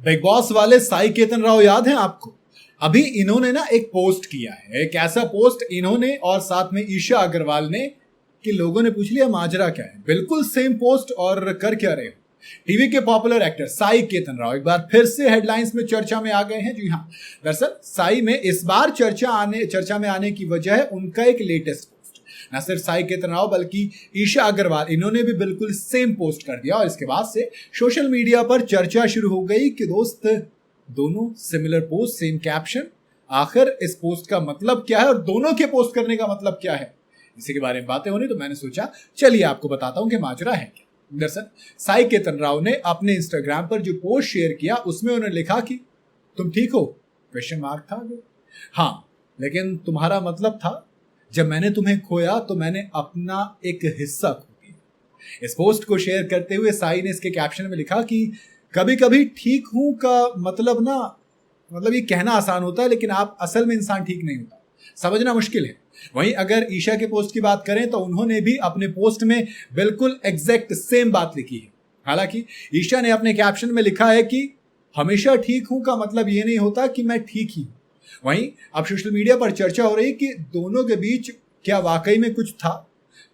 Big boss वाले साई केतन राव याद है आपको? अभी इन्होंने ना एक पोस्ट किया है, एक ऐसा पोस्ट इन्होंने और साथ में ईशा अग्रवाल ने कि लोगों ने पूछ लिया माजरा क्या है। बिल्कुल सेम पोस्ट और कर क्या रहे हो। टीवी के पॉपुलर एक्टर साई केतन राव एक बार फिर से हेडलाइंस में चर्चा में आ गए हैं। जी हाँ, दरअसल साई में इस बार चर्चा में आने की वजह है उनका एक लेटेस्ट पोस्ट। न सिर्फ साई केतन राव बल्कि ईशा अग्रवाल इन्होंने भी बिल्कुल सेम पोस्ट कर दिया और इसके बाद से सोशल मीडिया पर चर्चा शुरू हो गई कि दोस्त दोनों सिमिलर पोस्ट, सेम कैप्शन। आखिर इस पोस्ट का मतलब क्या है और दोनों के पोस्ट करने का मतलब क्या है, इसी के बारे में बातें होनी। तो मैंने सोचा चलिए आपको बताता हूं कि माजरा है क्या। दरअसल साई केतन राव ने अपने इंस्टाग्राम पर जो पोस्ट शेयर किया उसमें उन्होंने लिखा कि तुम ठीक हो, क्वेश्चन मार्क था आगे। हाँ, लेकिन तुम्हारा मतलब था जब मैंने तुम्हें खोया तो मैंने अपना एक हिस्सा खो दिया। इस पोस्ट को शेयर करते हुए साई ने इसके कैप्शन में लिखा कि कभी कभी ठीक हूं का मतलब ये कहना आसान होता है, लेकिन आप असल में इंसान ठीक नहीं होता, समझना मुश्किल है। वहीं अगर ईशा के पोस्ट की बात करें तो उन्होंने भी अपने पोस्ट में बिल्कुल एग्जैक्ट सेम बात लिखी है। हालांकि ईशा ने अपने कैप्शन में लिखा है कि हमेशा ठीक हूं का मतलब ये नहीं होता कि मैं ठीक ही हूं। वहीं अब सोशल मीडिया पर चर्चा हो रही कि दोनों के बीच क्या वाकई में कुछ था,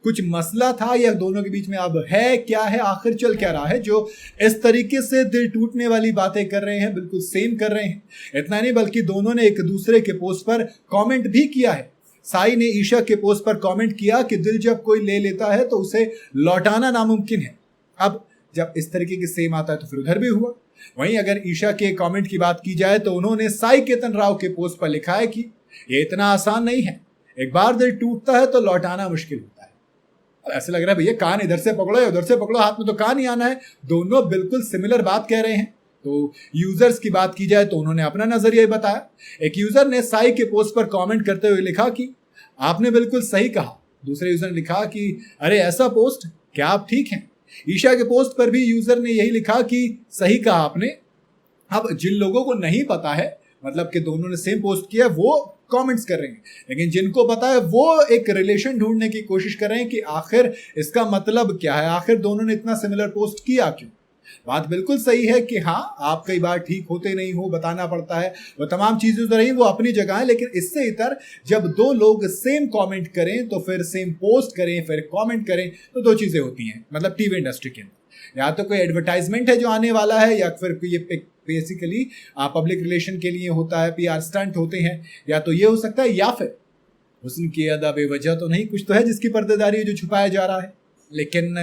कुछ मसला था, या दोनों के बीच में अब है क्या है, आखिर चल क्या रहा है जो इस तरीके से दिल टूटने वाली बातें कर रहे हैं, बिल्कुल सेम कर रहे हैं। इतना नहीं बल्कि दोनों ने एक दूसरे के पोस्ट पर कमेंट भी किया है। साई ने ईशा के पोस्ट पर कमेंट किया कि दिल जब कोई ले लेता है तो उसे लौटाना नामुमकिन है। अब जब इस तरीके के सेम आता है तो फिर उधर भी हुआ। वहीं अगर ईशा के कमेंट की बात की जाए तो उन्होंने साई केतन राव के पोस्ट पर लिखा है कि ये इतना आसान नहीं है, एक बार दिल टूटता है तो लौटाना मुश्किल होता है। ऐसे लग रहा है भैया कान इधर से पकड़ो या उधर से पकड़ो, हाथ में तो कान ही आना है। दोनों बिल्कुल सिमिलर बात कह रहे हैं। तो यूजर्स की बात की जाए तो उन्होंने अपना नजरिया बताया। एक यूजर ने साई के पोस्ट पर कमेंट करते हुए लिखा कि आपने बिल्कुल सही कहा। दूसरे यूजर ने लिखा कि अरे ऐसा पोस्ट, क्या आप ठीक हैं? ईशा के पोस्ट पर भी यूजर ने यही लिखा कि सही कहा आपने। अब जिन लोगों को नहीं पता है, मतलब कि दोनों ने सेम पोस्ट किया, वो कमेंट्स कर रहे हैं, लेकिन जिनको पता है वो एक रिलेशन ढूंढने की कोशिश कर रहे हैं कि आखिर इसका मतलब क्या है, आखिर दोनों ने इतना सिमिलर पोस्ट किया क्यों। बात बिल्कुल सही है कि हाँ, आप कई बार ठीक होते नहीं हो, बताना पड़ता है, वो तमाम चीजें तो रही वो अपनी जगह है, लेकिन इससे इतर जब दो लोग सेम कमेंट करें तो फिर सेम पोस्ट करें फिर कमेंट करें तो दो चीजें होती हैं। मतलब टीवी इंडस्ट्री के अंदर या तो कोई एडवर्टाइजमेंट है जो आने वाला है, या फिर ये बेसिकली पब्लिक रिलेशन के लिए होता है, पीआर स्टंट होते हैं, या तो ये हो सकता है, या फिर हुस्न की अदा बेवजह तो नहीं, कुछ तो है जिसकी पर्देदारी है जो छुपाया जा रहा है। लेकिन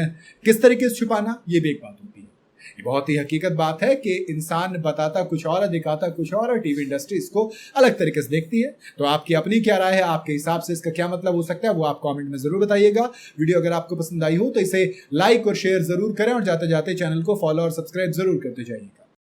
किस तरीके से छुपाना, ये भी एक बात होती है। ये बहुत ही हकीकत बात है कि इंसान बताता कुछ और, दिखाता कुछ और टीवी इंडस्ट्री इसको अलग तरीके से देखती है। तो आपकी अपनी क्या राय है, आपके हिसाब से इसका क्या मतलब हो सकता है, वो आप कमेंट में जरूर बताइएगा। वीडियो अगर आपको पसंद आई हो तो इसे लाइक और शेयर जरूर करें और जाते जाते चैनल को फॉलो और सब्सक्राइब जरूर करते जाइए।